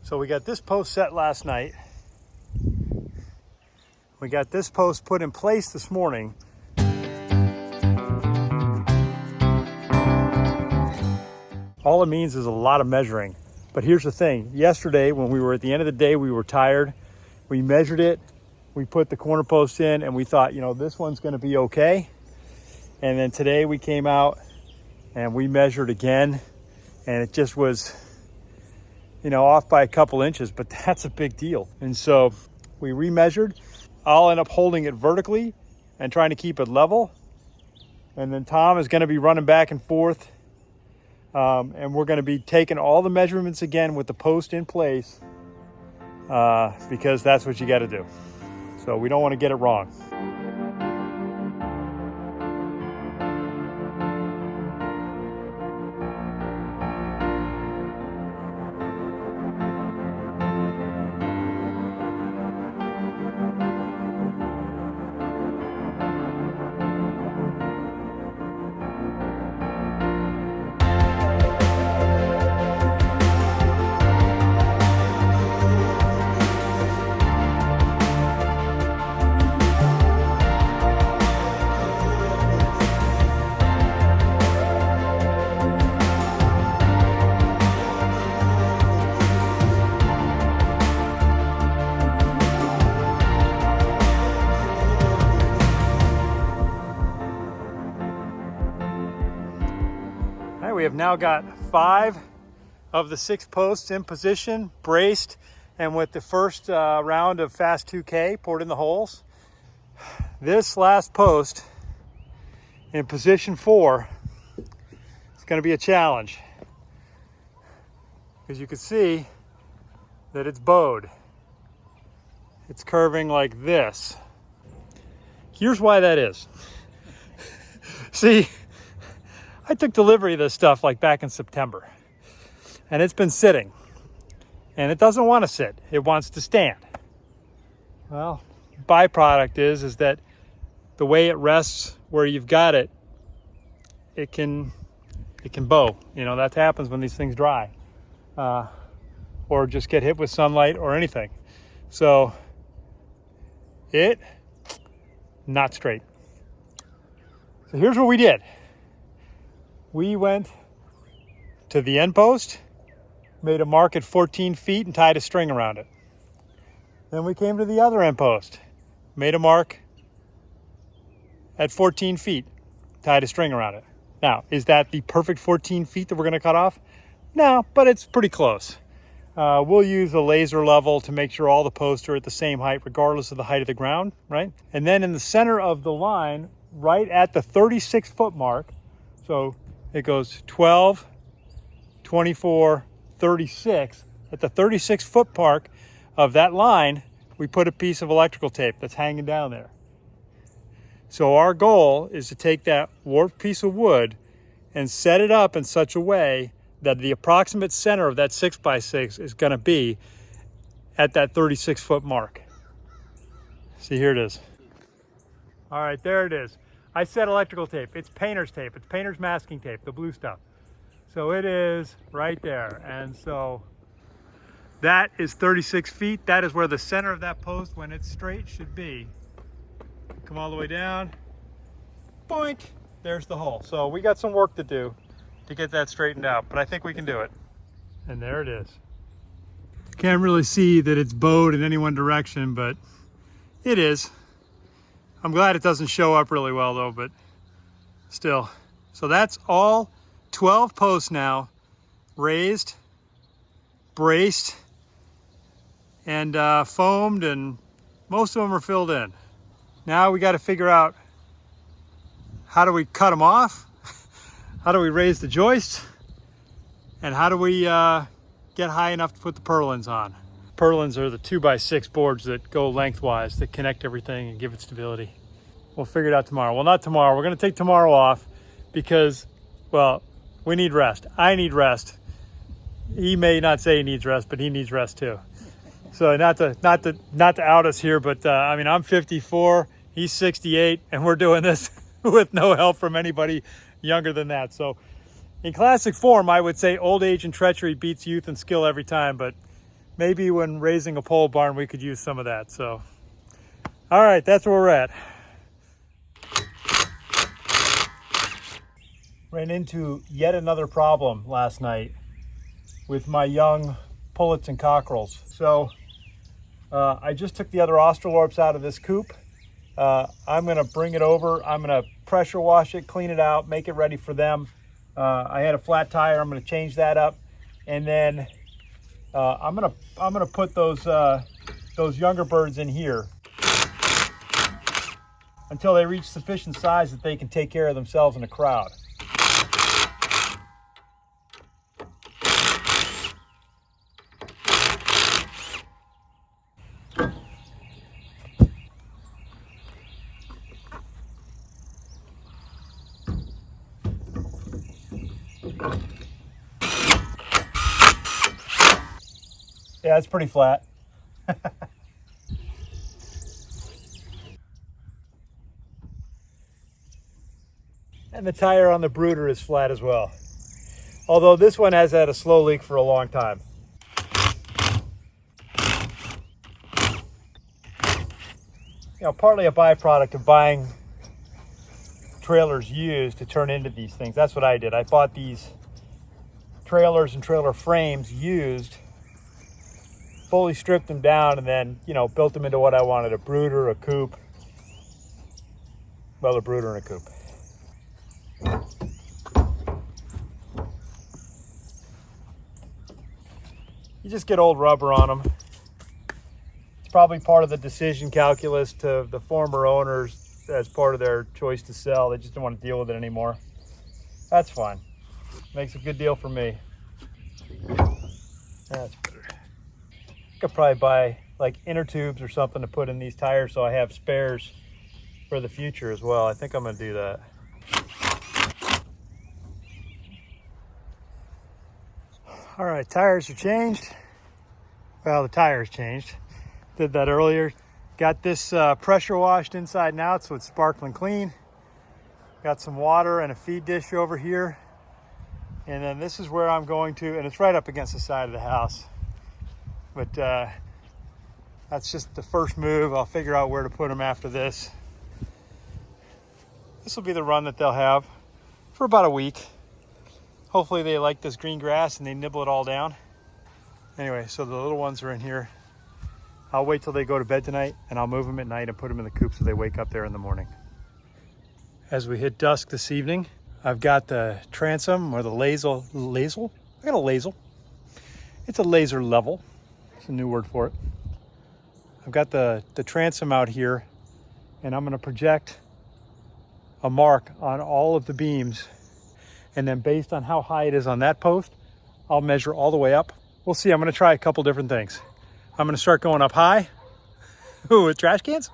So we got this post set last night. We got this post put in place this morning. All it means is a lot of measuring. But here's the thing. Yesterday, when we were at the end of the day, we were tired. We measured it. We put the corner post in and we thought, you know, this one's going to be okay. And then today we came out and we measured again. And it just was, you know, off by a couple inches, but that's a big deal. And so we remeasured. I'll end up holding it vertically and trying to keep it level. And then Tom is going to be running back and forth. And we're going to be taking all the measurements again with the post in place because that's what you got to do. So we don't want to get it wrong. We have now got 5 of the 6 posts in position, braced, and with the first round of Fast 2K poured in the holes. This last post in position 4 is going to be a challenge because you can see that it's bowed. It's curving like this. Here's why that is. See, I took delivery of this stuff like back in September, and it's been sitting, and it doesn't want to sit. It wants to stand. Well, byproduct is that the way it rests where you've got it, it can bow. You know, that happens when these things dry, or just get hit with sunlight or anything. So not straight. So here's what we did. We went to the end post, made a mark at 14 feet and tied a string around it. Then we came to the other end post, made a mark at 14 feet, tied a string around it. Now, is that the perfect 14 feet that we're going to cut off? No, but it's pretty close. We'll use a laser level to make sure all the posts are at the same height, regardless of the height of the ground, right? And then in the center of the line, right at the 36-foot mark, so it goes 12, 24, 36. At the 36-foot mark of that line, we put a piece of electrical tape that's hanging down there. So our goal is to take that warped piece of wood and set it up in such a way that the approximate center of that 6x6 is going to be at that 36-foot mark. See, here it is. All right, there it is. I said electrical tape. It's painter's tape. It's painter's masking tape, the blue stuff. So it is right there. And so that is 36 feet. That is where the center of that post, when it's straight, should be. Come all the way down. Boink. There's the hole. So we got some work to do to get that straightened out, but I think we can do it. And there it is. Can't really see that it's bowed in any one direction, but it is. I'm glad it doesn't show up really well though, but still. So that's all 12 posts now, raised, braced, and foamed, and most of them are filled in. Now we got to figure out, how do we cut them off? How do we raise the joists? And how do we get high enough to put the purlins on? Purlins are the 2x6 boards that go lengthwise, that connect everything and give it stability. We'll figure it out tomorrow. Well, not tomorrow. We're going to take tomorrow off because, well, we need rest. I need rest. He may not say he needs rest, but he needs rest too. So not to out us here, but I mean, I'm 54, he's 68, and we're doing this with no help from anybody younger than that. So in classic form, I would say old age and treachery beats youth and skill every time, but maybe when raising a pole barn, we could use some of that. So, all right, that's where we're at. Ran into yet another problem last night with my young pullets and cockerels. So I just took the other Australorps out of this coop. I'm gonna bring it over. I'm gonna pressure wash it, clean it out, make it ready for them. I had a flat tire. I'm gonna change that up, and then I'm gonna put those younger birds in here until they reach sufficient size that they can take care of themselves in a crowd. Yeah, it's pretty flat. And the tire on the brooder is flat as well. Although this one has had a slow leak for a long time. You know, partly a byproduct of buying trailers used to turn into these things. That's what I did. I bought these trailers and trailer frames used, fully stripped them down, and then, you know, built them into what I wanted, a brooder, a coop. Well, a brooder and a coop. You just get old rubber on them. It's probably part of the decision calculus to the former owners as part of their choice to sell. They just don't want to deal with it anymore. That's fine. Makes a good deal for me. That's better. I could probably buy like inner tubes or something to put in these tires so I have spares for the future as well. I think I'm going to do that. All right, tires are changed. Well, the tires changed. Did that earlier. Got this pressure washed inside and out so it's sparkling clean. Got some water and a feed dish over here. And then this is where I'm going to, and it's right up against the side of the house. But that's just the first move. I'll figure out where to put them after this. This will be the run that they'll have for about a week. Hopefully they like this green grass and they nibble it all down. Anyway, so the little ones are in here. I'll wait till they go to bed tonight and I'll move them at night and put them in the coop so they wake up there in the morning. As we hit dusk this evening, I've got the transom or the laser. I got a laser. It's a laser level. It's a new word for it. I've got the transom out here and I'm gonna project a mark on all of the beams. And then based on how high it is on that post, I'll measure all the way up. We'll see, I'm gonna try a couple different things. I'm gonna start going up high with trash cans,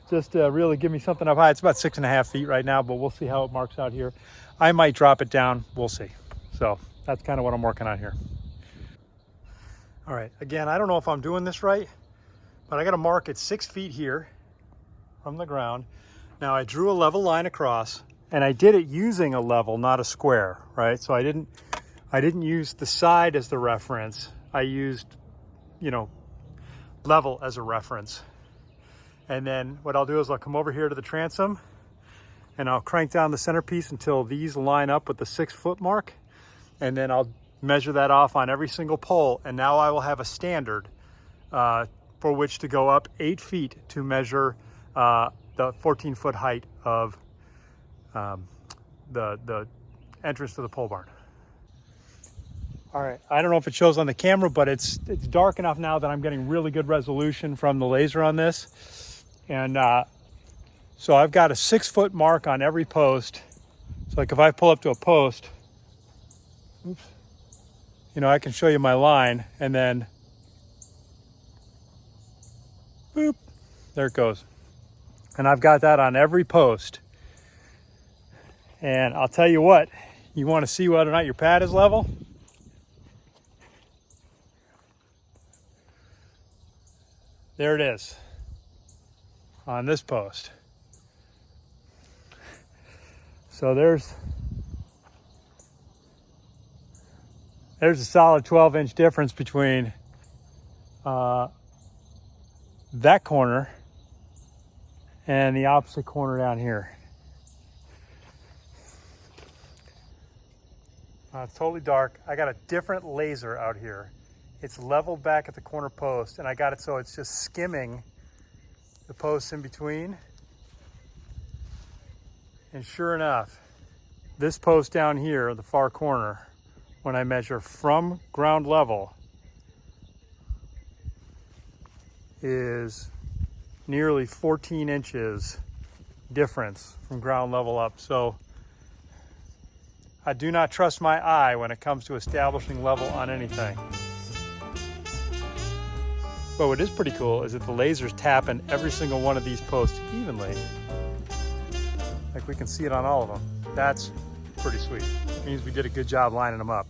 just to really give me something up high. It's about 6.5 feet right now, but we'll see how it marks out here. I might drop it down, we'll see. So that's kind of what I'm working on here. All right, again, I don't know if I'm doing this right, but I got to mark it 6 feet here from the ground. Now I drew a level line across and I did it using a level, not a square, right? So I didn't use the side as the reference. I used, you know, level as a reference. And then what I'll do is I'll come over here to the transom and I'll crank down the centerpiece until these line up with the 6 foot mark. And then I'll measure that off on every single pole. And now I will have a standard for which to go up 8 feet to measure the 14 foot height of the entrance to the pole barn. All right, I don't know if it shows on the camera, but it's dark enough now that I'm getting really good resolution from the laser on this. And so I've got a 6 foot mark on every post. So like if I pull up to a post, oops, you know, I can show you my line and then boop, there it goes. And I've got that on every post. And I'll tell you what, you want to see whether or not your pad is level? There it is on this post. So there's a solid 12-inch difference between that corner and the opposite corner down here. It's totally dark. I got a different laser out here. It's leveled back at the corner post, and I got it so it's just skimming the posts in between. And sure enough, this post down here, the far corner, when I measure from ground level, is nearly 14 inches difference from ground level up. So I do not trust my eye when it comes to establishing level on anything. But what is pretty cool is that the laser's tapping every single one of these posts evenly. Like we can see it on all of them. That's pretty sweet. It means we did a good job lining them up.